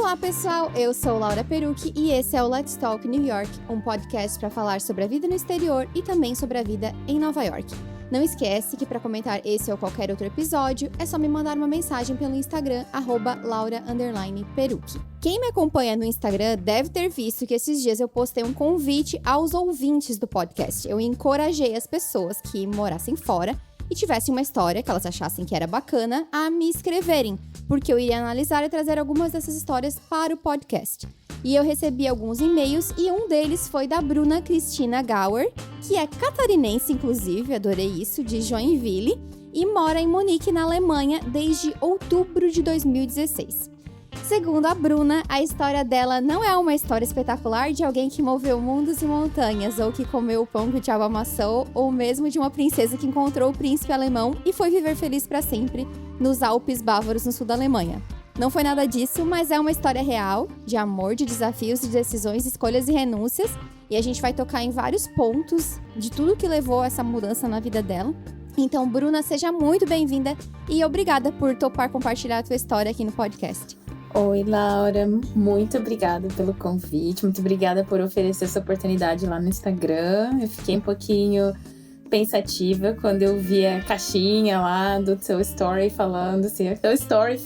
Olá, pessoal! Eu sou Laura Perucchi e esse é o Let's Talk New York, um podcast para falar sobre a vida no exterior e também sobre a vida em Nova York. Não esquece que para comentar esse ou qualquer outro episódio, é só me mandar uma mensagem pelo Instagram, @Laura_Perucchi. Quem me acompanha no Instagram deve ter visto que esses dias eu postei um convite aos ouvintes do podcast. Eu encorajei as pessoas que morassem fora e tivessem uma história que elas achassem que era bacana a me escreverem, porque eu iria analisar e trazer algumas dessas histórias para o podcast. E eu recebi alguns e-mails e um deles foi da Bruna Cristina Gauer, que é catarinense, inclusive, adorei isso, de Joinville, e mora em Munique, na Alemanha, desde outubro de 2016. Segundo a Bruna, a história dela não é uma história espetacular de alguém que moveu mundos e montanhas, ou que comeu o pão que o diabo amassou, ou mesmo de uma princesa que encontrou o príncipe alemão e foi viver feliz para sempre nos Alpes bávaros no sul da Alemanha. Não foi nada disso, mas é uma história real, de amor, de desafios, de decisões, escolhas e renúncias, e a gente vai tocar em vários pontos de tudo que levou a essa mudança na vida dela. Então, Bruna, seja muito bem-vinda e obrigada por topar compartilhar a tua história aqui no podcast. Oi, Laura, muito obrigada pelo convite, muito obrigada por oferecer essa oportunidade lá no Instagram. Eu fiquei um pouquinho pensativa quando eu vi a caixinha lá do seu story falando assim. O seu story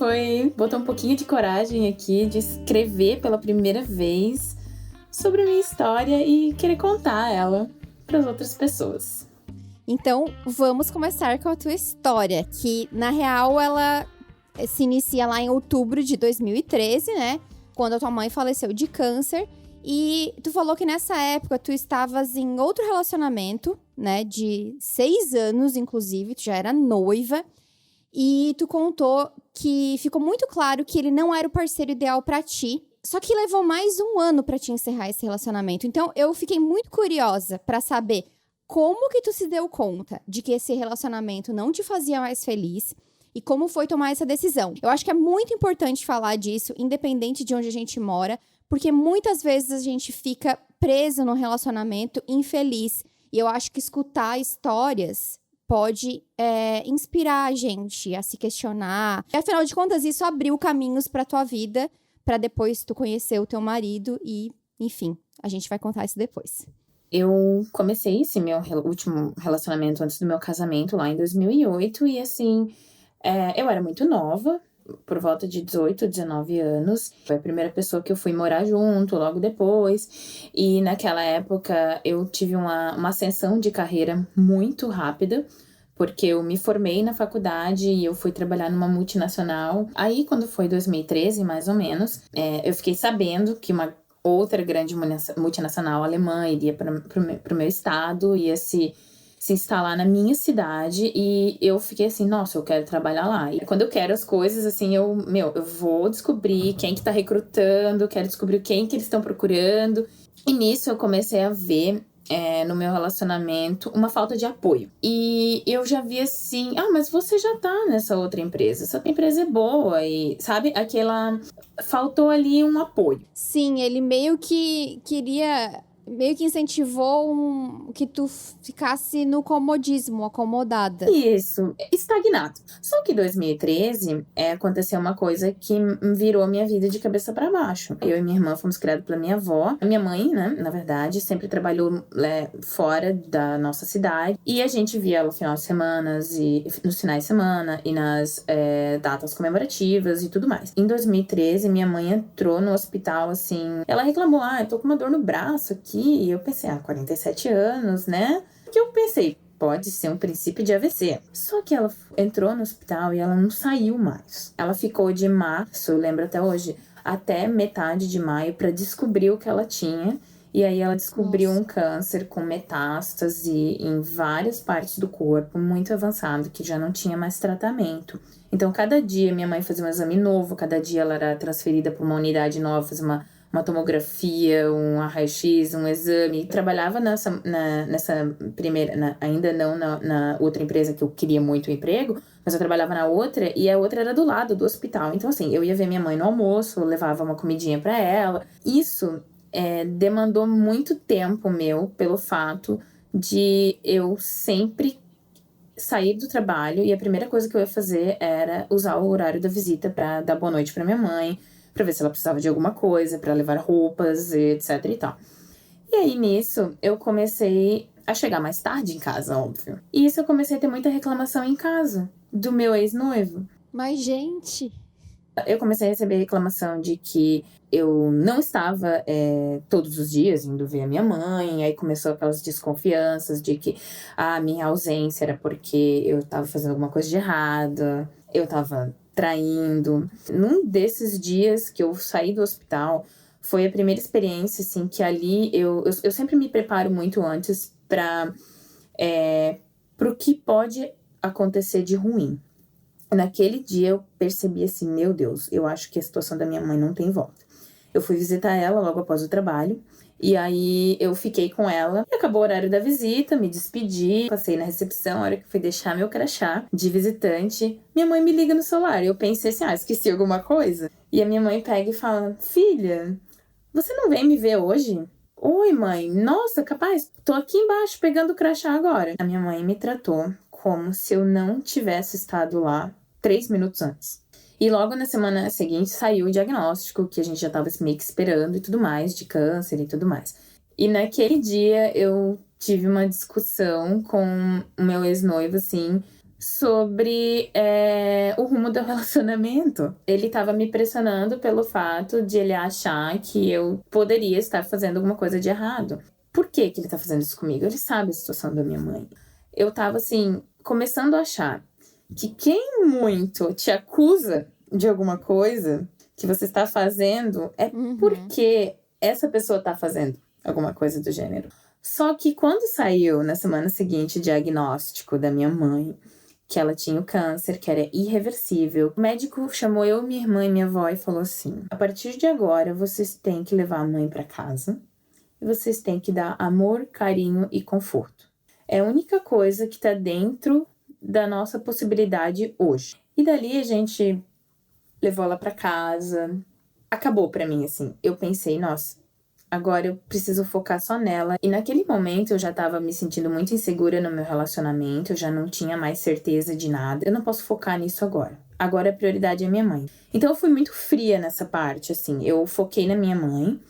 botou um pouquinho de coragem aqui de escrever pela primeira vez sobre a minha história e querer contar ela para as outras pessoas. Então, vamos começar com a tua história, que na real ela se inicia lá em outubro de 2013, né? Quando a tua mãe faleceu de câncer. E tu falou que nessa época tu estavas em outro relacionamento, né? De 6 anos, inclusive. Tu já era noiva. E tu contou que ficou muito claro que ele não era o parceiro ideal pra ti. Só que levou mais um ano pra te encerrar esse relacionamento. Então, eu fiquei muito curiosa pra saber como que tu se deu conta de que esse relacionamento não te fazia mais feliz. E como foi tomar essa decisão? Eu acho que é muito importante falar disso, independente de onde a gente mora, porque muitas vezes a gente fica preso num relacionamento infeliz. E eu acho que escutar histórias pode inspirar a gente a se questionar. E, afinal de contas, isso abriu caminhos pra tua vida, pra depois tu conhecer o teu marido e, enfim, a gente vai contar isso depois. Eu comecei esse meu último relacionamento antes do meu casamento lá em 2008 e assim... eu era muito nova, por volta de 18, 19 anos. Foi a primeira pessoa que eu fui morar junto, logo depois. E naquela época eu tive uma ascensão de carreira muito rápida, porque eu me formei na faculdade e eu fui trabalhar numa multinacional. Aí, quando foi 2013, mais ou menos, eu fiquei sabendo que uma outra grande multinacional alemã iria para o meu estado, ia se instalar na minha cidade, e eu fiquei assim, nossa, eu quero trabalhar lá. E quando eu quero as coisas, assim, eu vou descobrir quem que tá recrutando, quero descobrir quem que eles estão procurando. E nisso eu comecei a ver no meu relacionamento uma falta de apoio. E eu já vi assim, mas você já tá nessa outra empresa, essa outra empresa é boa, e sabe, faltou ali um apoio. Sim, ele meio que incentivou que tu ficasse no comodismo, acomodada. Isso, estagnado. Só que em 2013 aconteceu uma coisa que virou a minha vida de cabeça para baixo. Eu e minha irmã fomos criados pela minha avó. A minha mãe, né, na verdade, sempre trabalhou fora da nossa cidade. E a gente via ela no final de semana, e nos finais de semana e nas datas comemorativas e tudo mais. Em 2013, minha mãe entrou no hospital, assim, ela reclamou, eu tô com uma dor no braço aqui. E eu pensei, 47 anos, né? Porque eu pensei, pode ser um princípio de AVC. Só que ela entrou no hospital e ela não saiu mais. Ela ficou de março, eu lembro até hoje, até metade de maio para descobrir o que ela tinha. E aí ela descobriu um câncer com metástase em várias partes do corpo, muito avançado, que já não tinha mais tratamento. Então, cada dia minha mãe fazia um exame novo, cada dia ela era transferida para uma unidade nova, fazia uma tomografia, um raio-x, um exame. Trabalhava nessa primeira, ainda não na outra empresa que eu queria muito o emprego, mas eu trabalhava na outra e a outra era do lado do hospital. Então, assim, eu ia ver minha mãe no almoço, eu levava uma comidinha pra ela. Isso demandou muito tempo meu, pelo fato de eu sempre sair do trabalho e a primeira coisa que eu ia fazer era usar o horário da visita pra dar boa noite pra minha mãe, pra ver se ela precisava de alguma coisa, pra levar roupas, etc e tal. E aí, nisso, eu comecei a chegar mais tarde em casa, óbvio. E isso eu comecei a ter muita reclamação em casa, do meu ex-noivo. Mas, gente... Eu comecei a receber reclamação de que eu não estava todos os dias indo ver a minha mãe. Aí começou aquelas desconfianças de que a minha ausência era porque eu estava fazendo alguma coisa de errado, eu estava traindo. Num desses dias que eu saí do hospital, foi a primeira experiência, assim, que ali eu sempre me preparo muito antes para o que pode acontecer de ruim. Naquele dia eu percebi assim, meu Deus, eu acho que a situação da minha mãe não tem volta. Eu fui visitar ela logo após o trabalho, e aí eu fiquei com ela. E acabou o horário da visita, me despedi, passei na recepção, a hora que fui deixar meu crachá de visitante, minha mãe me liga no celular. Eu pensei assim, esqueci alguma coisa? E a minha mãe pega e fala, filha, você não vem me ver hoje? Oi, mãe, nossa, capaz, tô aqui embaixo pegando o crachá agora. A minha mãe me tratou como se eu não tivesse estado lá 3 minutos antes. E logo na semana seguinte saiu o diagnóstico, que a gente já tava meio que esperando e tudo mais, de câncer e tudo mais. E naquele dia eu tive uma discussão com o meu ex-noivo, assim, sobre o rumo do relacionamento. Ele tava me pressionando pelo fato de ele achar que eu poderia estar fazendo alguma coisa de errado. Por que que ele tá fazendo isso comigo? Ele sabe a situação da minha mãe. Eu tava, assim, começando a achar que quem muito te acusa de alguma coisa que você está fazendo é porque essa pessoa tá fazendo alguma coisa do gênero. Só que quando saiu na semana seguinte o diagnóstico da minha mãe, que ela tinha o câncer, que era irreversível, o médico chamou eu, minha irmã e minha avó e falou assim: a partir de agora vocês têm que levar a mãe para casa e vocês têm que dar amor, carinho e conforto. É a única coisa que tá dentro da nossa possibilidade hoje. E dali a gente levou ela pra casa. Acabou pra mim, assim. Eu pensei, nossa, agora eu preciso focar só nela. E naquele momento eu já tava me sentindo muito insegura no meu relacionamento. Eu já não tinha mais certeza de nada. Eu não posso focar nisso agora. Agora a prioridade é minha mãe. Então eu fui muito fria nessa parte, assim. Eu foquei na minha mãe.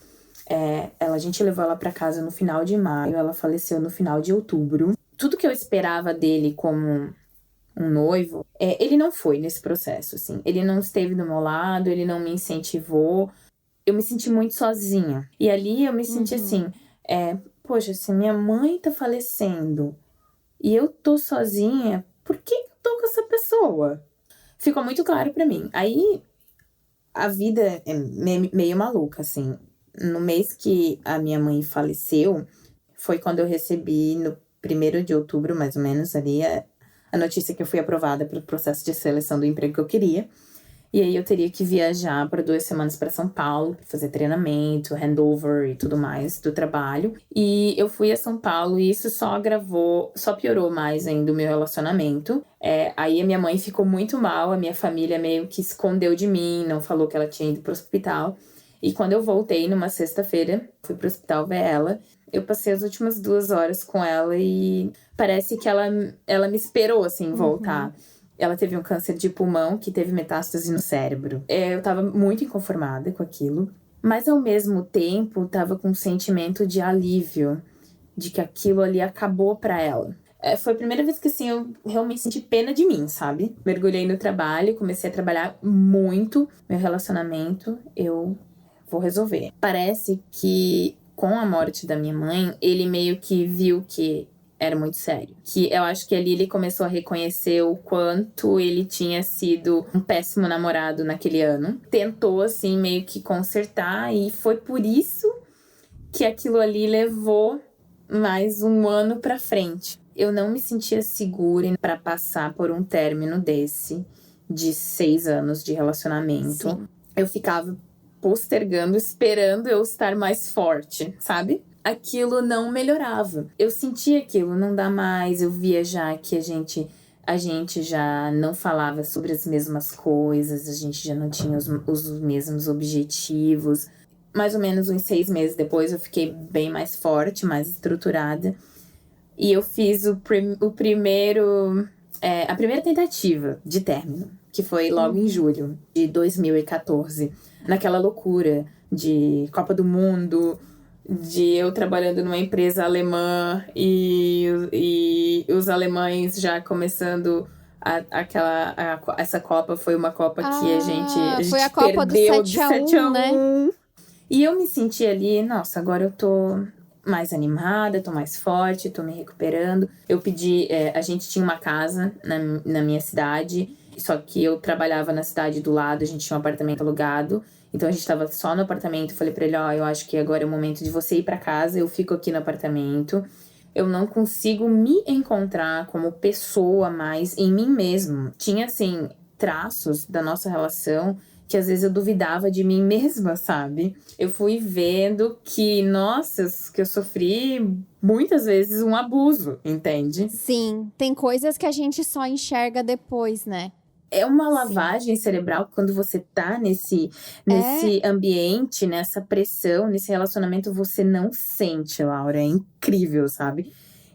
A gente levou ela pra casa no final de maio. Ela faleceu no final de outubro. Tudo que eu esperava dele como um noivo, ele não foi nesse processo, assim. Ele não esteve do meu lado, ele não me incentivou. Eu me senti muito sozinha. E ali eu me senti assim, poxa, se minha mãe tá falecendo e eu tô sozinha, por que eu tô com essa pessoa? Ficou muito claro pra mim. Aí, a vida é meio maluca, assim. No mês que a minha mãe faleceu, foi quando eu recebi, no 1º de outubro, mais ou menos, ali, a notícia que eu fui aprovada para o processo de seleção do emprego que eu queria. E aí eu teria que viajar para 2 semanas para São Paulo, pra fazer treinamento, handover e tudo mais do trabalho. E eu fui a São Paulo e isso só piorou mais ainda o meu relacionamento. Aí a minha mãe ficou muito mal, a minha família meio que escondeu de mim, não falou que ela tinha ido pro hospital. E quando eu voltei numa sexta-feira, fui pro hospital ver ela, eu passei as últimas 2 horas com ela e parece que ela me esperou, assim, voltar. Ela teve um câncer de pulmão que teve metástase no cérebro. Eu tava muito inconformada com aquilo, mas ao mesmo tempo tava com um sentimento de alívio, de que aquilo ali acabou pra ela. Foi a primeira vez que, assim, eu realmente senti pena de mim, sabe? Mergulhei no trabalho, comecei a trabalhar muito. Meu relacionamento, eu vou resolver. Parece que com a morte da minha mãe, ele meio que viu que era muito sério. Que eu acho que ali ele começou a reconhecer o quanto ele tinha sido um péssimo namorado naquele ano. Tentou, assim, meio que consertar, e foi por isso que aquilo ali levou mais um ano pra frente. Eu não me sentia segura pra passar por um término desse, de 6 anos de relacionamento. Sim. Eu ficava postergando, esperando eu estar mais forte, sabe? Aquilo não melhorava. Eu sentia aquilo, não dá mais. Eu via já que a gente já não falava sobre as mesmas coisas, a gente já não tinha os mesmos objetivos. Mais ou menos uns 6 meses depois eu fiquei bem mais forte, mais estruturada. E eu fiz a primeira tentativa de término. que foi logo em julho de 2014. Naquela loucura de Copa do Mundo, de eu trabalhando numa empresa alemã e os alemães já começando essa Copa foi uma Copa que a gente foi a Copa do perdeu 7-1, né? E eu me senti ali, nossa, agora eu tô mais animada, tô mais forte, tô me recuperando. Eu pedi, a gente tinha uma casa na minha cidade, só que eu trabalhava na cidade do lado, a gente tinha um apartamento alugado. Então a gente tava só no apartamento, falei pra ele, eu acho que agora é o momento de você ir pra casa, eu fico aqui no apartamento. Eu não consigo me encontrar como pessoa mais em mim mesmo. Tinha, assim, traços da nossa relação que às vezes eu duvidava de mim mesma, sabe? Eu fui vendo que, nossa, que eu sofri muitas vezes um abuso, entende? Sim, tem coisas que a gente só enxerga depois, né? É uma lavagem cerebral quando você tá nesse ambiente, nessa pressão, nesse relacionamento, você não sente, Laura. É incrível, sabe?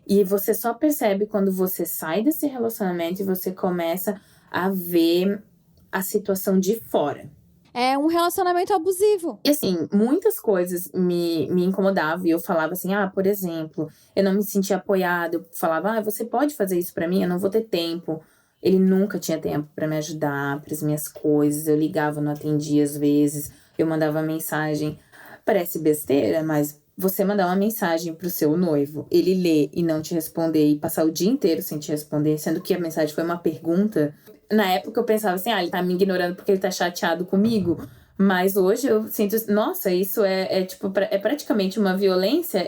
E você só percebe quando você sai desse relacionamento e você começa a ver a situação de fora. É um relacionamento abusivo. E assim, muitas coisas me incomodavam. E eu falava assim, por exemplo, eu não me sentia apoiada. Eu falava, você pode fazer isso pra mim? Eu não vou ter tempo. Ele nunca tinha tempo pra me ajudar, pras minhas coisas. Eu ligava, não atendia às vezes. Eu mandava mensagem. Parece besteira, mas você mandar uma mensagem pro seu noivo, ele ler e não te responder e passar o dia inteiro sem te responder, sendo que a mensagem foi uma pergunta. Na época eu pensava assim, ele tá me ignorando porque ele tá chateado comigo. Mas hoje eu sinto, nossa, isso tipo, é praticamente uma violência.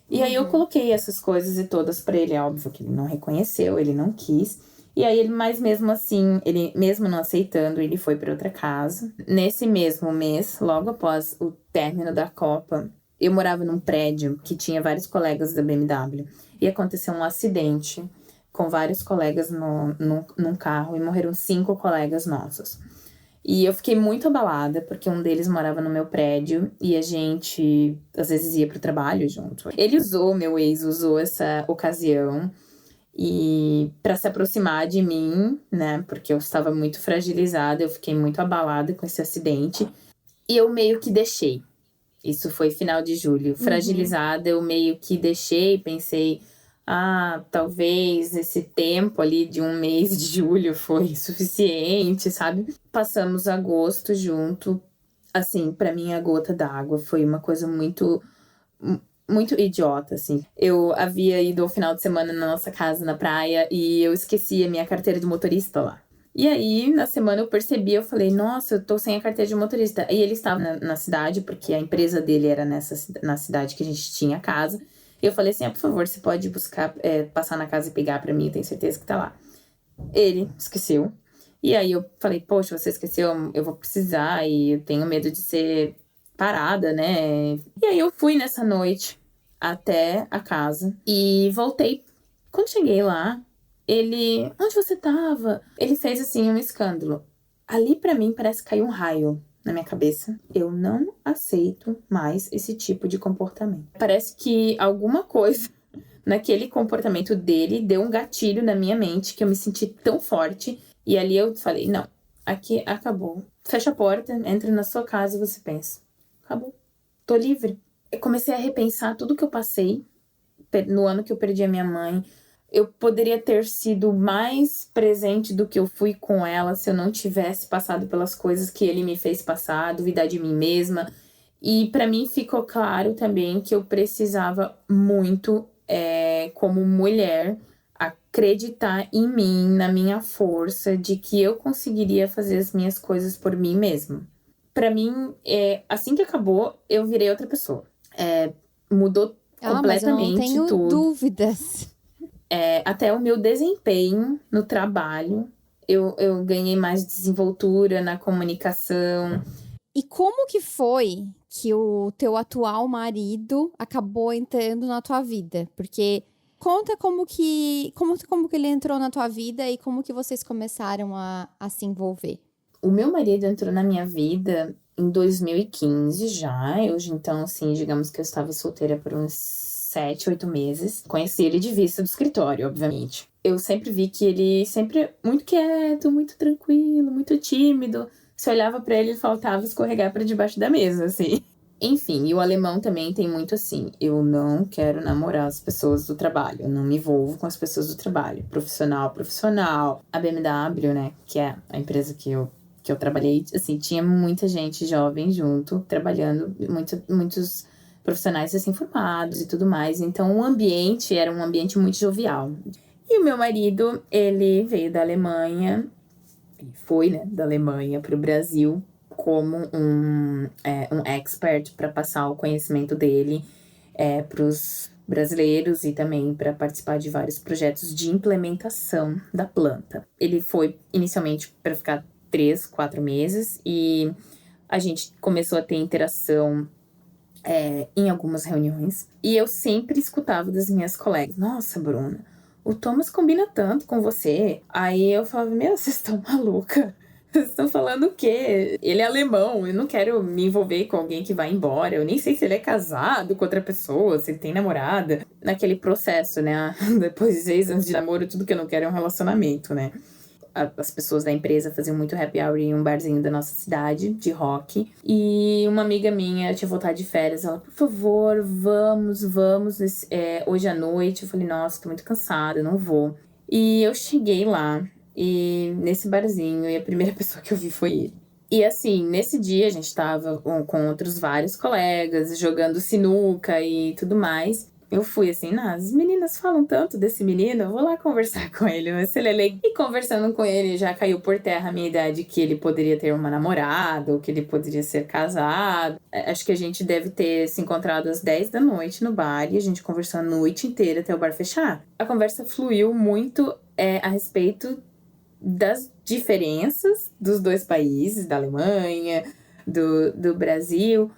E aí eu coloquei essas coisas e todas pra ele. É óbvio que ele não reconheceu, ele não quis. E aí, mas mesmo assim, ele mesmo não aceitando, ele foi para outra casa. Nesse mesmo mês, logo após o término da Copa, eu morava num prédio que tinha vários colegas da BMW. E aconteceu um acidente com vários colegas num carro e morreram 5 colegas nossos. E eu fiquei muito abalada, porque um deles morava no meu prédio e a gente, às vezes, ia pro trabalho junto. Meu ex usou essa ocasião e para se aproximar de mim, né? Porque eu estava muito fragilizada, eu fiquei muito abalada com esse acidente. E eu meio que deixei. Isso foi final de julho. Fragilizada, eu meio que deixei, pensei... talvez esse tempo ali de um mês de julho foi suficiente, sabe? Passamos agosto junto. Assim, pra mim, a gota d'água foi uma coisa muito idiota, assim. Eu havia ido ao final de semana na nossa casa, na praia, e eu esqueci a minha carteira de motorista lá. E aí, na semana eu percebi, eu falei, nossa, eu tô sem a carteira de motorista. E ele estava na cidade, porque a empresa dele era na cidade que a gente tinha a casa. E eu falei assim, por favor, você pode buscar, passar na casa e pegar pra mim, eu tenho certeza que tá lá. Ele esqueceu. E aí eu falei, poxa, você esqueceu, eu vou precisar e eu tenho medo de ser parada, né? E aí eu fui nessa noite até a casa e voltei. Quando cheguei lá, onde você tava? Ele fez assim um escândalo. Ali pra mim parece que caiu um raio na minha cabeça. Eu não aceito mais esse tipo de comportamento. Parece que alguma coisa naquele comportamento dele deu um gatilho na minha mente que eu me senti tão forte. E ali eu falei, não, aqui acabou. Fecha a porta, entra na sua casa e você pensa, acabou, tô livre. Eu comecei a repensar tudo que eu passei no ano que eu perdi a minha mãe. Eu poderia ter sido mais presente do que eu fui com ela se eu não tivesse passado pelas coisas que ele me fez passar, duvidar de mim mesma. E pra mim ficou claro também que eu precisava muito, como mulher, acreditar em mim, na minha força, de que eu conseguiria fazer as minhas coisas por mim mesma. Pra mim, assim que acabou, eu virei outra pessoa. Mudou completamente mas eu não tenho tudo. dúvidas. Até o meu desempenho no trabalho, eu ganhei mais desenvoltura na comunicação. E como que foi que o teu atual marido acabou entrando na tua vida? Porque conta como que ele entrou na tua vida e como que vocês começaram a se envolver. O meu marido entrou na minha vida em 2015 já. Hoje, então, assim, digamos que eu estava solteira por uns 7, 8 meses. Conheci ele de vista do escritório, obviamente. eu sempre vi que ele sempre muito quieto, muito tranquilo, muito tímido. Se olhava pra ele, faltava escorregar pra debaixo da mesa, assim. Enfim, e o alemão também tem muito assim, eu não quero namorar as pessoas do trabalho, eu não me envolvo com as pessoas do trabalho. Profissional. A BMW, né, que é a empresa que eu trabalhei, assim, tinha muita gente jovem junto, trabalhando, muitos profissionais assim formados e tudo mais. Então o ambiente era um ambiente muito jovial. E o meu marido, ele veio da Alemanha, foi, né, da Alemanha para o Brasil como um expert para passar o conhecimento dele para os brasileiros e também para participar de vários projetos de implementação da planta. Ele foi inicialmente para ficar 3-4 meses e a gente começou a ter interação em algumas reuniões. E eu sempre escutava das minhas colegas: nossa, Bruna, o Thomas combina tanto com você. Aí eu falava: meu, vocês estão maluca? Vocês estão falando o quê? Ele é alemão, eu não quero me envolver com alguém que vai embora. Eu nem sei se ele é casado com outra pessoa, se ele tem namorada. Naquele processo, né? Depois de 6 anos de namoro, tudo que eu não quero é um relacionamento, né? As pessoas da empresa faziam muito happy hour em um barzinho da nossa cidade, de rock. E uma amiga minha tinha voltado de férias. Ela: por favor, vamos hoje à noite. Eu falei: nossa, tô muito cansada, eu não vou. E eu cheguei lá, e nesse barzinho, e a primeira pessoa que eu vi foi ele. E assim, nesse dia a gente tava com outros vários colegas, jogando sinuca e tudo mais. Eu fui assim: as meninas falam tanto desse menino, eu vou lá conversar com ele, mas se ele é legal. E conversando com ele, já caiu por terra a minha ideia que ele poderia ter uma namorada, ou que ele poderia ser casado. Acho que a gente deve ter se encontrado às 10 da noite no bar, e a gente conversou a noite inteira até o bar fechar. A conversa fluiu muito a respeito das diferenças dos dois países, da Alemanha, do Brasil.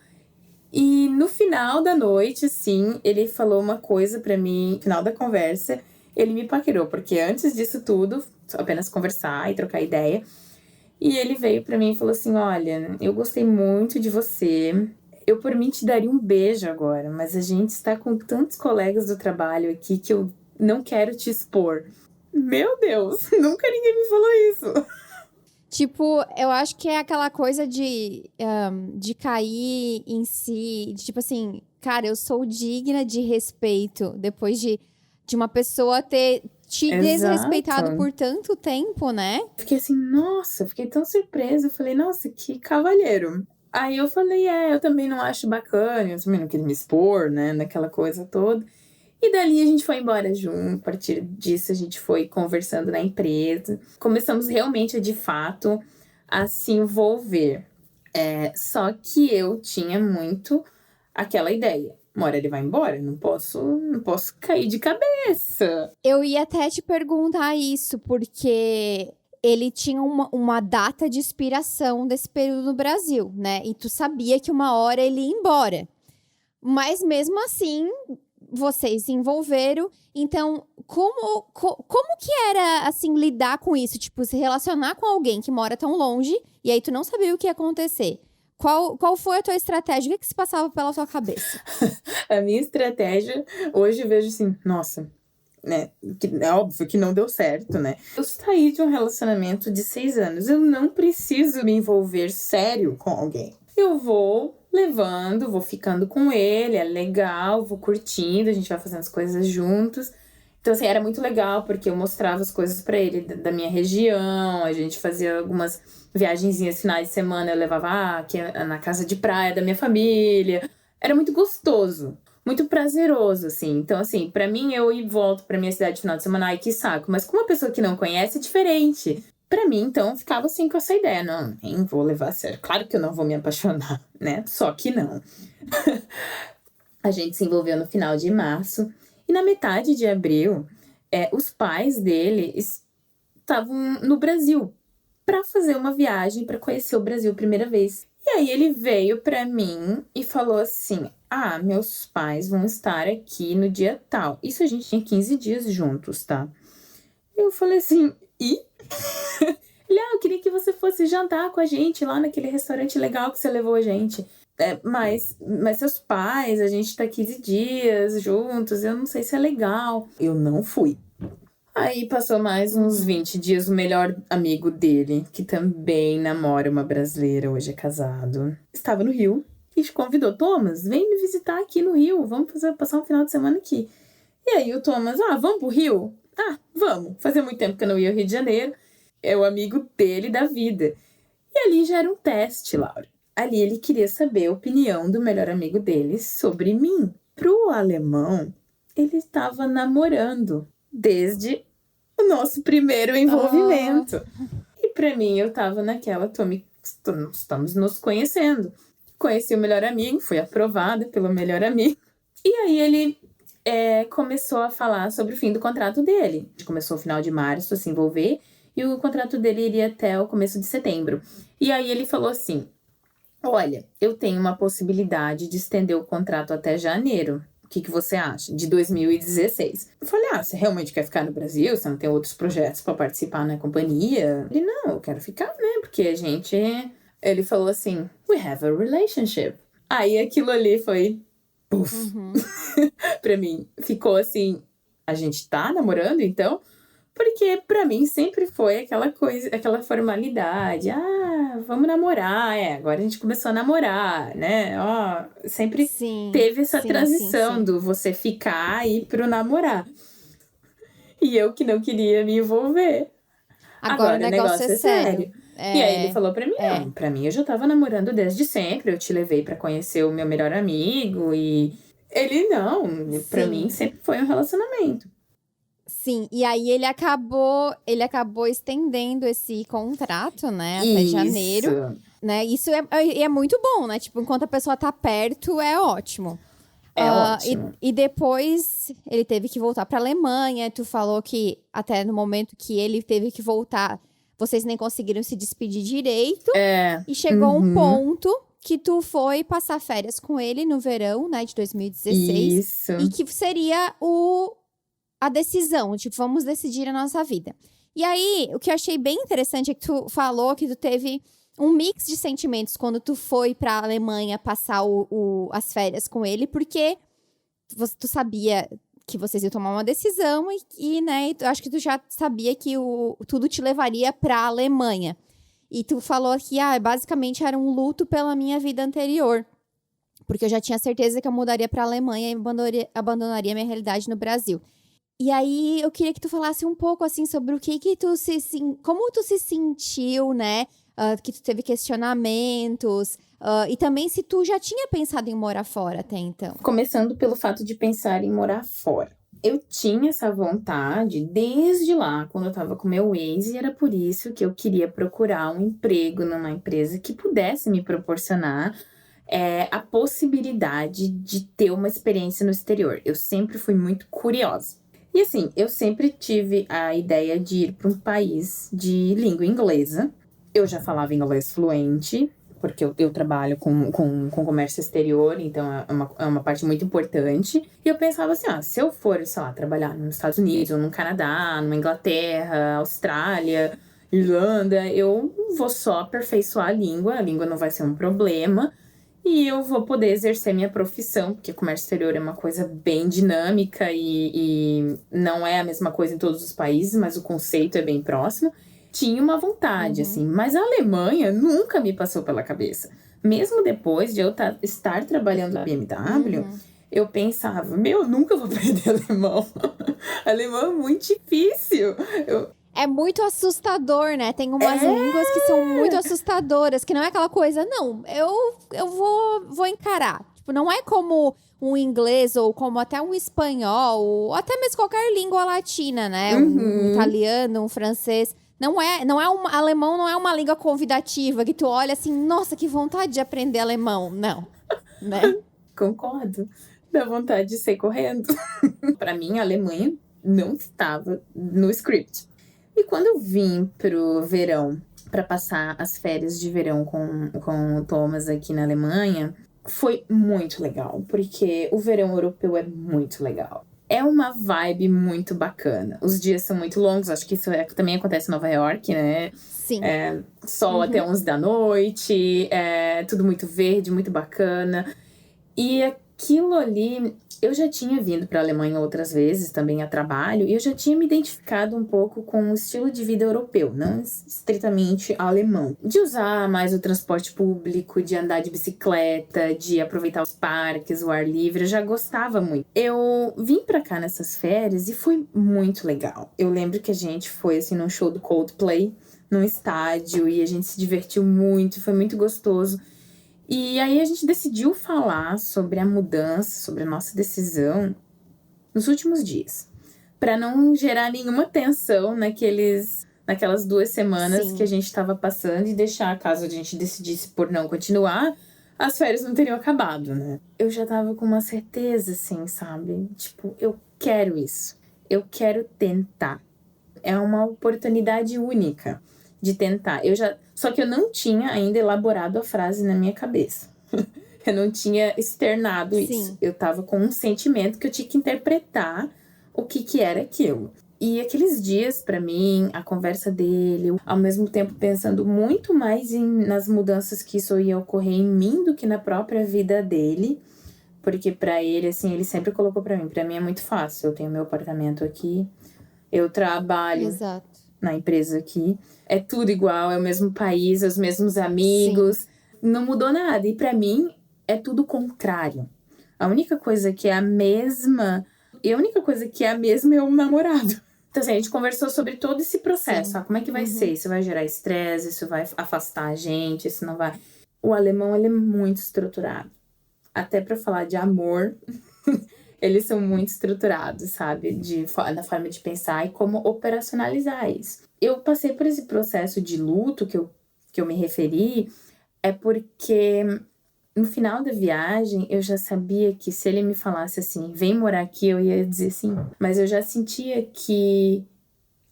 E no final da noite, assim, ele falou uma coisa pra mim. No final da conversa, ele me paquerou, porque antes disso tudo, só apenas conversar e trocar ideia. E ele veio pra mim e falou assim: olha, eu gostei muito de você. Eu, por mim, te daria um beijo agora, mas a gente está com tantos colegas do trabalho aqui que eu não quero te expor. Meu Deus, nunca ninguém me falou isso. Tipo, eu acho que é aquela coisa de cair em si, de tipo assim, cara, eu sou digna de respeito depois de uma pessoa ter te desrespeitado por tanto tempo, né? Fiquei assim, nossa, fiquei tão surpresa. Eu falei: nossa, que cavalheiro. Aí eu falei: eu também não acho bacana, eu também não queria me expor, né, naquela coisa toda. E dali a gente foi embora junto. A partir disso a gente foi conversando na empresa. Começamos realmente de fato a se envolver. Só que eu tinha muito aquela ideia: uma hora ele vai embora, não posso cair de cabeça. Eu ia até te perguntar isso, porque ele tinha uma data de expiração desse período no Brasil, né? E tu sabia que uma hora ele ia embora. Mas mesmo assim, vocês se envolveram. Então, como que era, assim, lidar com isso? Tipo, se relacionar com alguém que mora tão longe e aí tu não sabia o que ia acontecer. Qual foi a tua estratégia? O que se passava pela tua cabeça? A minha estratégia, hoje eu vejo assim, nossa, né? Que é óbvio que não deu certo, né? Eu saí de um relacionamento de 6 anos. Eu não preciso me envolver sério com alguém. Eu vou levando, vou ficando com ele, é legal, vou curtindo, a gente vai fazendo as coisas juntos. Então, assim, era muito legal, porque eu mostrava as coisas pra ele da minha região, a gente fazia algumas viagenzinhas finais de semana, eu levava aqui na casa de praia da minha família. Era muito gostoso, muito prazeroso, assim. Então, assim, pra mim, eu ir e volto pra minha cidade no final de semana, ai, que saco. Mas com uma pessoa que não conhece, é diferente. Pra mim, então, ficava assim com essa ideia: não, nem vou levar a sério. Claro que eu não vou me apaixonar, né? Só que não. A gente se envolveu no final de março. E na metade de abril, os pais dele estavam no Brasil para fazer uma viagem, para conhecer o Brasil a primeira vez. E aí ele veio para mim e falou assim: meus pais vão estar aqui no dia tal. Isso a gente tinha 15 dias juntos, tá? Eu falei assim: e? Ele: eu queria que você fosse jantar com a gente lá naquele restaurante legal que você levou a gente. Mas seus pais, a gente tá 15 dias juntos, eu não sei se é legal. Eu não fui. Aí passou mais uns 20 dias, o melhor amigo dele, que também namora uma brasileira, hoje é casado, estava no Rio e te convidou: Thomas, vem me visitar aqui no Rio, vamos passar um final de semana aqui. E aí o Thomas: vamos pro Rio? Vamos. Fazia muito tempo que eu não ia ao Rio de Janeiro. É o amigo dele da vida. E ali já era um teste, Laura. Ali ele queria saber a opinião do melhor amigo dele sobre mim. Pro alemão, ele estava namorando desde o nosso primeiro envolvimento. E pra mim, eu tava naquela, estamos nos conhecendo. Conheci o melhor amigo, fui aprovada pelo melhor amigo. E aí ele começou a falar sobre o fim do contrato dele. Começou no final de março a se envolver e o contrato dele iria até o começo de setembro. E aí ele falou assim: olha, eu tenho uma possibilidade de estender o contrato até janeiro. O que você acha? De 2016. Eu falei: você realmente quer ficar no Brasil? Você não tem outros projetos para participar na companhia? Ele: não, eu quero ficar, né? Porque a gente... Ele falou assim: we have a relationship. Aí aquilo ali foi... Puf. Pra mim, ficou assim: a gente tá namorando, então? Porque pra mim sempre foi aquela coisa, aquela formalidade. Vamos namorar, agora a gente começou a namorar, né? Sempre teve essa transição do você ficar e ir pro namorar. E eu que não queria me envolver. Agora o negócio é sério. E aí ele falou pra mim: não, pra mim eu já tava namorando desde sempre, eu te levei pra conhecer o meu melhor amigo e... Ele não, pra mim sempre foi um relacionamento. Sim, e aí ele acabou estendendo esse contrato, né, até janeiro, né? Isso é muito bom, né? Tipo, enquanto a pessoa tá perto, é ótimo. Ótimo. E depois ele teve que voltar pra Alemanha. Tu falou que até no momento que ele teve que voltar, vocês nem conseguiram se despedir direito. E chegou um ponto que tu foi passar férias com ele no verão, né, de 2016. Isso. E que seria a decisão, tipo, vamos decidir a nossa vida. E aí, o que eu achei bem interessante é que tu falou que tu teve um mix de sentimentos quando tu foi pra Alemanha passar as férias com ele, porque tu sabia que vocês iam tomar uma decisão e né, eu acho que tu já sabia que tudo te levaria pra Alemanha. E tu falou que, basicamente era um luto pela minha vida anterior. Porque eu já tinha certeza que eu mudaria pra Alemanha e abandonaria minha realidade no Brasil. E aí, eu queria que tu falasse um pouco, assim, sobre o que como tu se sentiu, né? Que tu teve questionamentos. E também se tu já tinha pensado em morar fora até então. Começando pelo fato de pensar em morar fora. Eu tinha essa vontade desde lá, quando eu tava com meu ex, e era por isso que eu queria procurar um emprego numa empresa que pudesse me proporcionar a possibilidade de ter uma experiência no exterior. Eu sempre fui muito curiosa. E assim, eu sempre tive a ideia de ir para um país de língua inglesa. Eu já falava inglês fluente, porque eu trabalho com comércio exterior, então é uma parte muito importante. E eu pensava assim, se eu for, sei lá, trabalhar nos Estados Unidos, ou no Canadá, numa Inglaterra, Austrália, Irlanda, eu vou só aperfeiçoar a língua não vai ser um problema. E eu vou poder exercer minha profissão, porque comércio exterior é uma coisa bem dinâmica e não é a mesma coisa em todos os países, mas o conceito é bem próximo. Tinha uma vontade, assim, mas a Alemanha nunca me passou pela cabeça. Mesmo depois de eu estar trabalhando na BMW, eu pensava, nunca vou aprender alemão. Alemão é muito difícil. É muito assustador, né? Tem umas línguas que são muito assustadoras, que não é aquela coisa, não, eu vou encarar. Tipo, não é como um inglês ou como até um espanhol, ou até mesmo qualquer língua latina, né? Um italiano, um francês. Alemão não é uma língua convidativa que tu olha assim, nossa, que vontade de aprender alemão. Não, né? Concordo. Dá vontade de sair correndo. Pra mim, a Alemanha não estava no script. E quando eu vim pro verão, pra passar as férias de verão com o Thomas aqui na Alemanha, foi muito legal, porque o verão europeu é muito legal. É uma vibe muito bacana. Os dias são muito longos, acho que isso também acontece em Nova York, né? Sim. Sol até 11 da noite, tudo muito verde, muito bacana. E aquilo ali, eu já tinha vindo para a Alemanha outras vezes, também a trabalho, e eu já tinha me identificado um pouco com o estilo de vida europeu, não estritamente alemão. De usar mais o transporte público, de andar de bicicleta, de aproveitar os parques, o ar livre, eu já gostava muito. Eu vim para cá nessas férias e foi muito legal. Eu lembro que a gente foi, assim, num show do Coldplay, num estádio, e a gente se divertiu muito, foi muito gostoso. E aí a gente decidiu falar sobre a mudança, sobre a nossa decisão nos últimos dias, para não gerar nenhuma tensão naquelas 2 semanas Sim. que a gente estava passando e deixar, caso a gente decidisse por não continuar, as férias não teriam acabado, né? Eu já tava com uma certeza, assim, sabe? Tipo, eu quero isso. Eu quero tentar. É uma oportunidade única de tentar. Só que eu não tinha ainda elaborado a frase na minha cabeça. Eu não tinha externado isso. Sim. Eu tava com um sentimento que eu tinha que interpretar o que era aquilo. E aqueles dias, pra mim, a conversa dele, ao mesmo tempo pensando muito mais nas mudanças que isso ia ocorrer em mim do que na própria vida dele. Porque pra ele, assim, ele sempre colocou pra mim é muito fácil. Eu tenho meu apartamento aqui, eu trabalho Exato. na empresa aqui. É tudo igual, é o mesmo país, os mesmos amigos. Sim. Não mudou nada. E pra mim, é tudo o contrário. A única coisa que é a mesma... E a única coisa que é a mesma é o namorado. Então, assim, a gente conversou sobre todo esse processo. Como é que vai ser? Isso vai gerar estresse? Isso vai afastar a gente? Isso não vai... O alemão, ele é muito estruturado. Até pra falar de amor... Eles são muito estruturados, sabe? Na forma de pensar e como operacionalizar isso. Eu passei por esse processo de luto que eu me referi, é porque no final da viagem eu já sabia que se ele me falasse assim, vem morar aqui, eu ia dizer sim. Mas eu já sentia que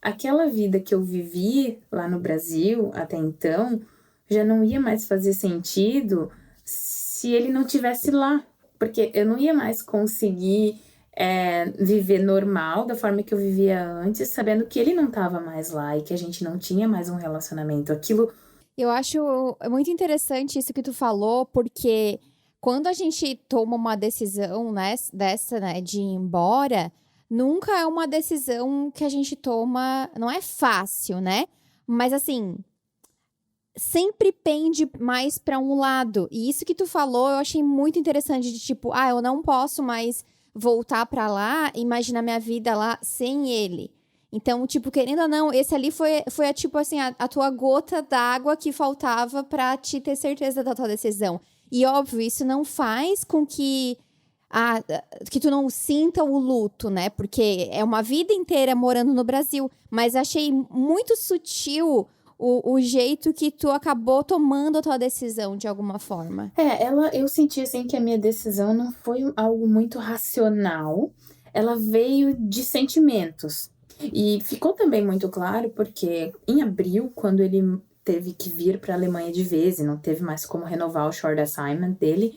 aquela vida que eu vivi lá no Brasil até então já não ia mais fazer sentido se ele não tivesse lá. Porque eu não ia mais conseguir viver normal da forma que eu vivia antes, sabendo que ele não estava mais lá e que a gente não tinha mais um relacionamento. Aquilo... Eu acho muito interessante isso que tu falou, porque quando a gente toma uma decisão, né, dessa, né, de ir embora, nunca é uma decisão que a gente toma, não é fácil, né? Mas assim, sempre pende mais pra um lado. E isso que tu falou, eu achei muito interessante de tipo, eu não posso mais voltar pra lá e imaginar minha vida lá sem ele. Então, tipo, querendo ou não, esse ali foi tipo assim, a tua gota d'água que faltava pra te ter certeza da tua decisão. E óbvio, isso não faz com que tu não sinta o luto, né? Porque é uma vida inteira morando no Brasil. Mas achei muito sutil o jeito que tu acabou tomando a tua decisão, de alguma forma. Eu senti, assim, que a minha decisão não foi algo muito racional. Ela veio de sentimentos. E ficou também muito claro porque em abril, quando ele teve que vir para a Alemanha de vez e não teve mais como renovar o short assignment dele,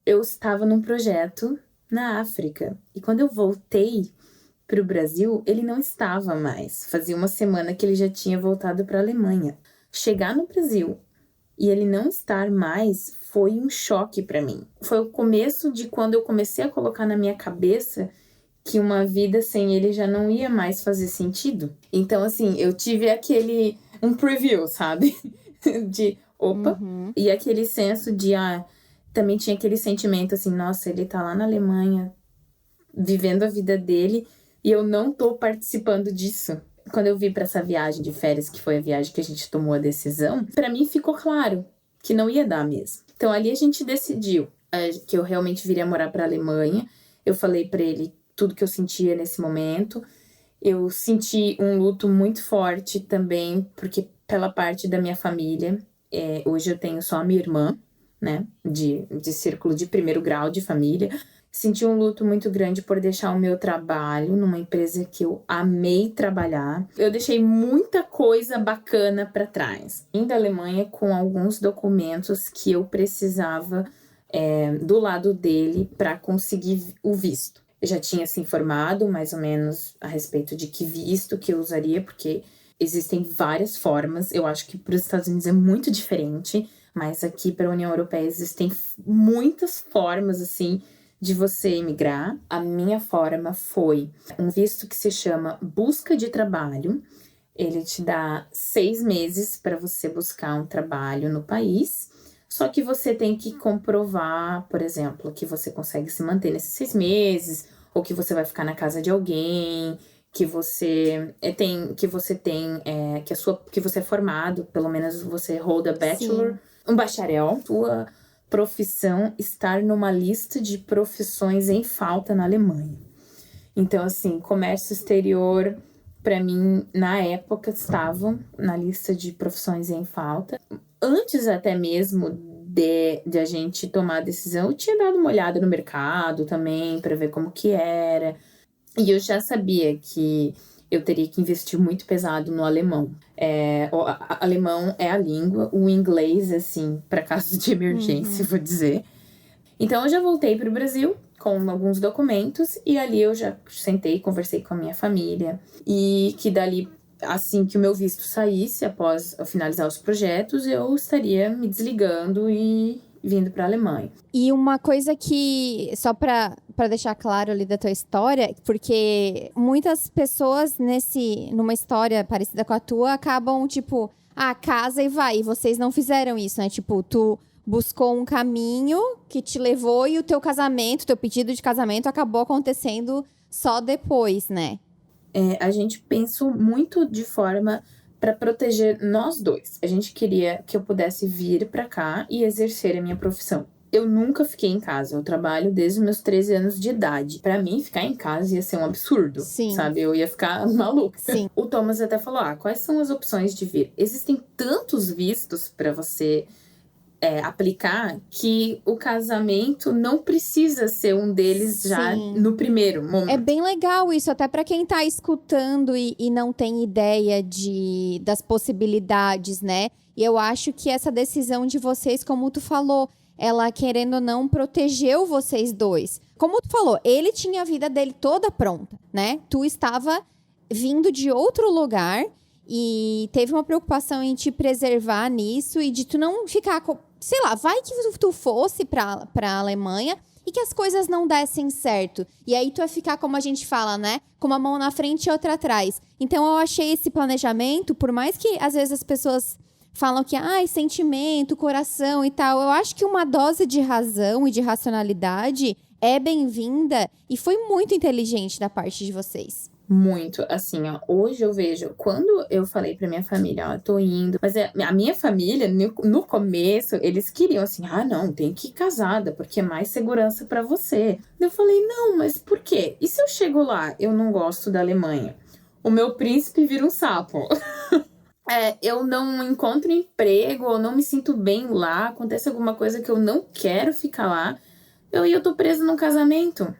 eu estava num projeto na África. E quando eu voltei para o Brasil, ele não estava mais. Fazia uma semana que ele já tinha voltado para a Alemanha. Chegar no Brasil e ele não estar mais foi um choque para mim. Foi o começo de quando eu comecei a colocar na minha cabeça que uma vida sem ele já não ia mais fazer sentido. Então, assim, eu tive um preview, sabe? De, opa. E aquele senso de, também tinha aquele sentimento assim, nossa, ele tá lá na Alemanha, vivendo a vida dele, e eu não tô participando disso. Quando eu vi pra essa viagem de férias, que foi a viagem que a gente tomou a decisão, pra mim ficou claro que não ia dar mesmo. Então, ali a gente decidiu que eu realmente viria morar pra Alemanha. Eu falei pra ele tudo que eu sentia nesse momento. Eu senti um luto muito forte também, porque pela parte da minha família, hoje eu tenho só a minha irmã, né, de círculo de primeiro grau de família. Senti um luto muito grande por deixar o meu trabalho numa empresa que eu amei trabalhar. Eu deixei muita coisa bacana para trás. Vim da Alemanha com alguns documentos que eu precisava do lado dele para conseguir o visto. Eu já tinha se informado mais ou menos a respeito de que visto que eu usaria, porque existem várias formas. Eu acho que para os Estados Unidos é muito diferente, mas aqui para a União Europeia existem muitas formas, assim, de você imigrar. A minha forma foi um visto que se chama busca de trabalho. Ele te dá 6 meses para você buscar um trabalho no país. Só que você tem que comprovar, por exemplo, que você consegue se manter nesses 6 meses, ou que você vai ficar na casa de alguém, que você que você é formado, pelo menos você holda bachelor, um bacharel, sua profissão estar numa lista de profissões em falta na Alemanha. Então, assim, comércio exterior, para mim, na época, estavam na lista de profissões em falta. Antes até mesmo de a gente tomar a decisão, eu tinha dado uma olhada no mercado também, para ver como que era. E eu já sabia que eu teria que investir muito pesado no alemão. O alemão é a língua, o inglês, assim, para casos de emergência, vou dizer. Então, eu já voltei para o Brasil com alguns documentos e ali eu já sentei, conversei com a minha família. E que dali, assim que o meu visto saísse, após eu finalizar os projetos, eu estaria me desligando e vindo para a Alemanha. E uma coisa que, só pra deixar claro ali da tua história, porque muitas pessoas numa história parecida com a tua acabam, tipo, casa e vai. E vocês não fizeram isso, né? Tipo, tu buscou um caminho que te levou e o teu casamento, teu pedido de casamento acabou acontecendo só depois, né? A gente pensou muito de forma para proteger nós dois. A gente queria que eu pudesse vir para cá e exercer a minha profissão. Eu nunca fiquei em casa. Eu trabalho desde os meus 13 anos de idade. Para mim, ficar em casa ia ser um absurdo. Sim. Sabe? Eu ia ficar maluca. Sim. O Thomas até falou, quais são as opções de vir? Existem tantos vistos para você aplicar que o casamento não precisa ser um deles já no primeiro momento. É bem legal isso, até para quem tá escutando e não tem ideia das possibilidades, né? E eu acho que essa decisão de vocês, como tu falou, ela, querendo ou não, protegeu vocês dois. Como tu falou, ele tinha a vida dele toda pronta, né? Tu estava vindo de outro lugar e teve uma preocupação em te preservar nisso e de tu não ficar, sei lá, vai que tu fosse pra Alemanha e que as coisas não dessem certo. E aí tu ia ficar, como a gente fala, né? Com uma mão na frente e outra atrás. Então eu achei esse planejamento, por mais que às vezes as pessoas falam que, sentimento, coração e tal. Eu acho que uma dose de razão e de racionalidade é bem-vinda e foi muito inteligente da parte de vocês. Muito, assim, hoje eu vejo, quando eu falei pra minha família, tô indo, mas a minha família, no começo, eles queriam assim, não, tem que ir casada, porque é mais segurança pra você. Eu falei, não, mas por quê? E se eu chego lá, eu não gosto da Alemanha? O meu príncipe vira um sapo. Eu não encontro emprego, ou não me sinto bem lá, acontece alguma coisa que eu não quero ficar lá, eu tô presa num casamento.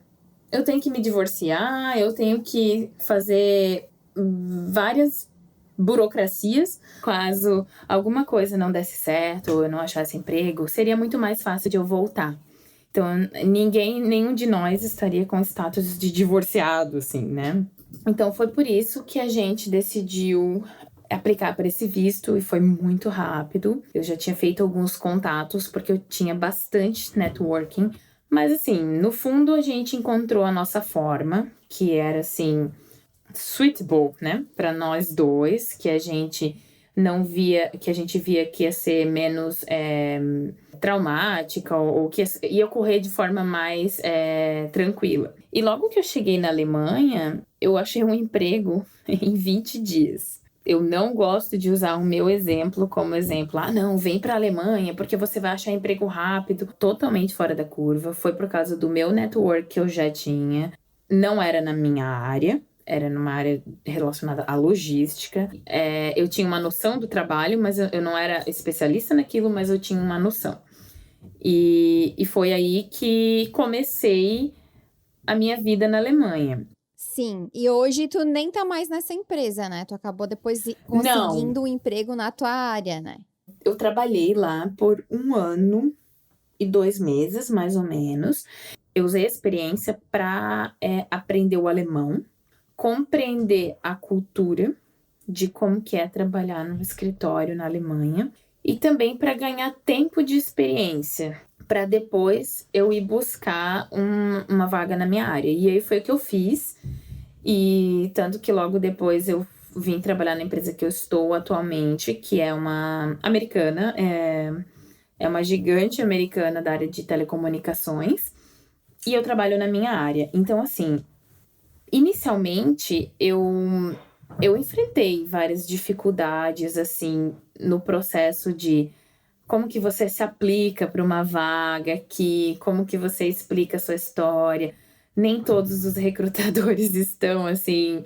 Eu tenho que me divorciar, eu tenho que fazer várias burocracias. Caso alguma coisa não desse certo, ou eu não achasse emprego, seria muito mais fácil de eu voltar. Então, nenhum de nós estaria com status de divorciado, assim, né? Então, foi por isso que a gente decidiu aplicar para esse visto e foi muito rápido. Eu já tinha feito alguns contatos, porque eu tinha bastante networking. Mas, assim, no fundo, a gente encontrou a nossa forma, que era, assim, suitable, né? Para nós dois, que a gente que a gente via que ia ser menos traumática, ou que ia ocorrer de forma mais tranquila. E logo que eu cheguei na Alemanha, eu achei um emprego em 20 dias. Eu não gosto de usar o meu exemplo como exemplo. Não, vem para a Alemanha porque você vai achar emprego rápido. Totalmente fora da curva. Foi por causa do meu network que eu já tinha. Não era na minha área. Era numa área relacionada à logística. Eu tinha uma noção do trabalho, mas eu não era especialista naquilo, mas eu tinha uma noção. E foi aí que comecei a minha vida na Alemanha. Sim, e hoje tu nem tá mais nessa empresa, né? Tu acabou depois conseguindo um emprego na tua área, né? Eu trabalhei lá por 1 ano e 2 meses, mais ou menos. Eu usei a experiência para aprender o alemão, compreender a cultura de como que é trabalhar num escritório na Alemanha e também para ganhar tempo de experiência. para depois eu ir buscar uma vaga na minha área. E aí foi o que eu fiz. E tanto que logo depois eu vim trabalhar na empresa que eu estou atualmente, que é uma americana, é uma gigante americana da área de telecomunicações. E eu trabalho na minha área. Então, assim, inicialmente eu enfrentei várias dificuldades, assim, no processo de como que você se aplica para uma vaga aqui, como que você explica a sua história. Nem todos os recrutadores estão, assim,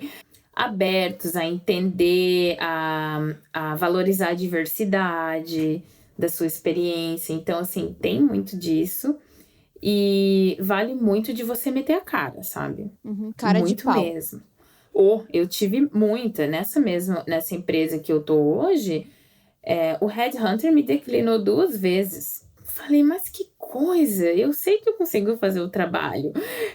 abertos a entender, a valorizar a diversidade da sua experiência. Então, assim, tem muito disso. E vale muito de você meter a cara, sabe? Cara de Muito pau. mesmo. Eu tive muita nessa empresa que eu tô hoje. O Headhunter me declinou 2 vezes. Falei, mas que coisa! Eu sei que eu consigo fazer o trabalho.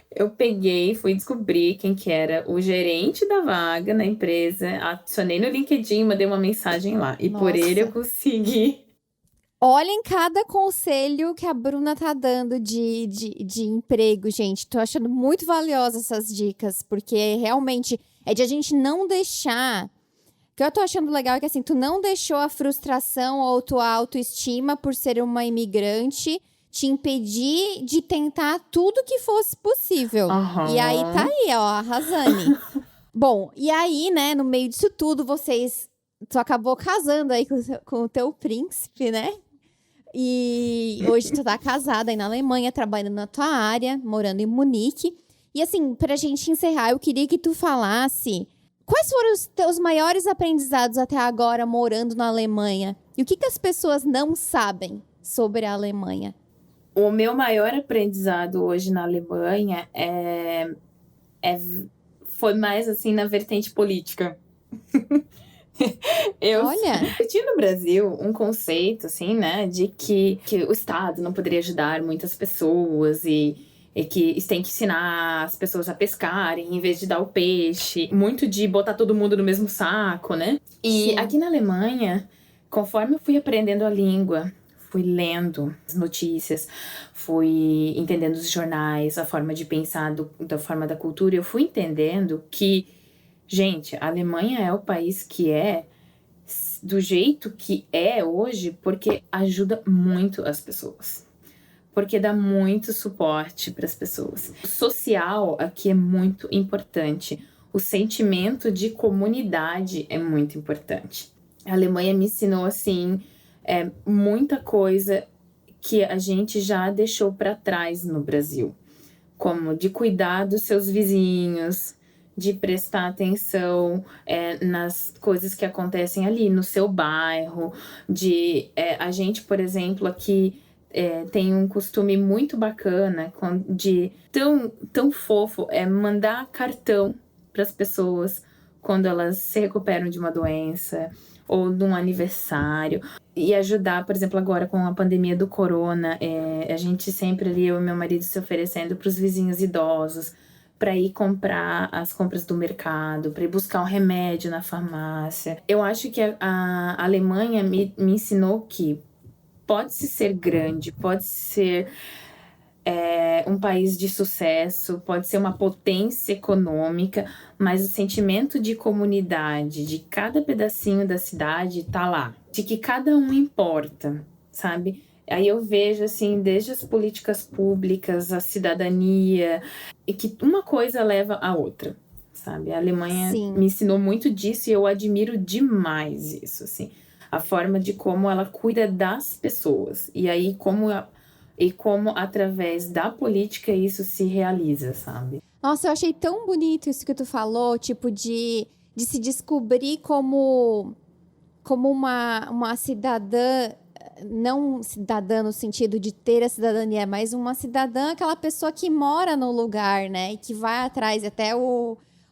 Eu peguei, fui descobrir quem que era o gerente da vaga na empresa, adicionei no LinkedIn, mandei uma mensagem lá. E por ele eu Nossa. consegui. Olhem cada conselho que a Bruna tá dando de emprego, gente. Tô achando muito valiosas essas dicas, porque realmente é de a gente não deixar. O que eu tô achando legal é que, assim, tu não deixou a frustração ou tua autoestima por ser uma imigrante te impedir de tentar tudo que fosse possível. E aí tá aí, ó, arrasane. Bom, e aí, né, no meio disso tudo, tu acabou casando aí com o teu príncipe, né? E hoje tu tá casada aí na Alemanha, trabalhando na tua área, morando em Munique. E assim, pra gente encerrar, eu queria que tu falasse quais foram os teus maiores aprendizados até agora morando na Alemanha? E o que as pessoas não sabem sobre a Alemanha? O meu maior aprendizado hoje na Alemanha foi mais assim na vertente política. Olha, Eu tinha no Brasil um conceito, assim, né, de que o Estado não poderia ajudar muitas pessoas e que tem que ensinar as pessoas a pescarem em vez de dar o peixe. Muito de botar todo mundo no mesmo saco, né? E sim. aqui na Alemanha, conforme eu fui aprendendo a língua, fui lendo as notícias, fui entendendo os jornais, a forma de pensar da forma da cultura, eu fui entendendo que, gente, a Alemanha é o país que é do jeito que é hoje porque ajuda muito as pessoas. Porque dá muito suporte para as pessoas. O social aqui é muito importante. O sentimento de comunidade é muito importante. A Alemanha me ensinou, assim, muita coisa que a gente já deixou para trás no Brasil. Como de cuidar dos seus vizinhos, de prestar atenção nas coisas que acontecem ali no seu bairro, a gente, por exemplo, aqui tem um costume muito bacana de tão fofo mandar cartão para as pessoas quando elas se recuperam de uma doença ou de um aniversário. E ajudar, por exemplo, agora com a pandemia do corona, a gente sempre ali, eu e meu marido, se oferecendo para os vizinhos idosos, para ir comprar as compras do mercado, para ir buscar um remédio na farmácia. Eu acho que a Alemanha me ensinou que pode-se ser grande, pode ser um país de sucesso, pode ser uma potência econômica, mas o sentimento de comunidade de cada pedacinho da cidade tá lá, de que cada um importa, sabe? Aí eu vejo, assim, desde as políticas públicas, a cidadania, e que uma coisa leva a outra, sabe? A Alemanha Sim. me ensinou muito disso e eu admiro demais isso, assim. A forma de como ela cuida das pessoas. E aí, como através da política isso se realiza, sabe? Nossa, eu achei tão bonito isso que tu falou, tipo, de se descobrir como uma cidadã, não cidadã no sentido de ter a cidadania, mas uma cidadã, aquela pessoa que mora no lugar, né? E que vai atrás. Até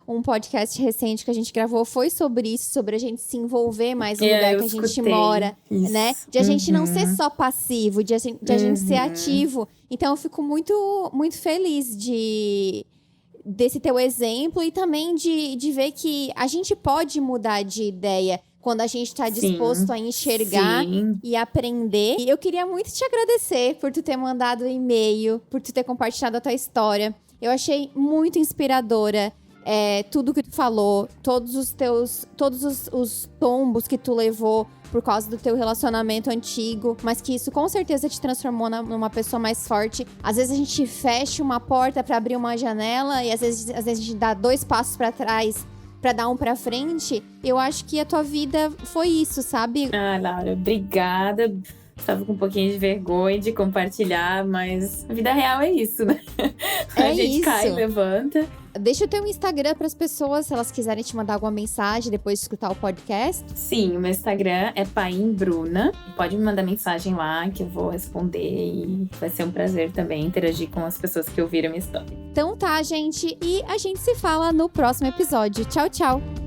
um podcast recente que a gente gravou foi sobre isso, sobre a gente se envolver mais no lugar que a gente mora, isso. né? De a gente não ser só passivo, de a gente ser ativo. Então, eu fico muito, muito feliz desse teu exemplo e também de ver que a gente pode mudar de ideia. quando a gente tá disposto a enxergar sim. e aprender. E eu queria muito te agradecer por tu ter mandado um e-mail, por tu ter compartilhado a tua história. Eu achei muito inspiradora tudo que tu falou, todos os tombos que tu levou por causa do teu relacionamento antigo, mas que isso com certeza te transformou numa pessoa mais forte. Às vezes a gente fecha uma porta pra abrir uma janela e às vezes a gente dá 2 passos pra trás pra dar um pra frente. Eu acho que a tua vida foi isso, sabe? Ah, Laura, obrigada. Estava com um pouquinho de vergonha de compartilhar, mas a vida real é isso, né? A gente cai, levanta. Deixa o teu Instagram para as pessoas, se elas quiserem te mandar alguma mensagem depois de escutar o podcast. Sim, o meu Instagram é paimbruna. Pode me mandar mensagem lá que eu vou responder e vai ser um prazer também interagir com as pessoas que ouviram a minha história. Então tá, gente. E a gente se fala no próximo episódio. Tchau, tchau!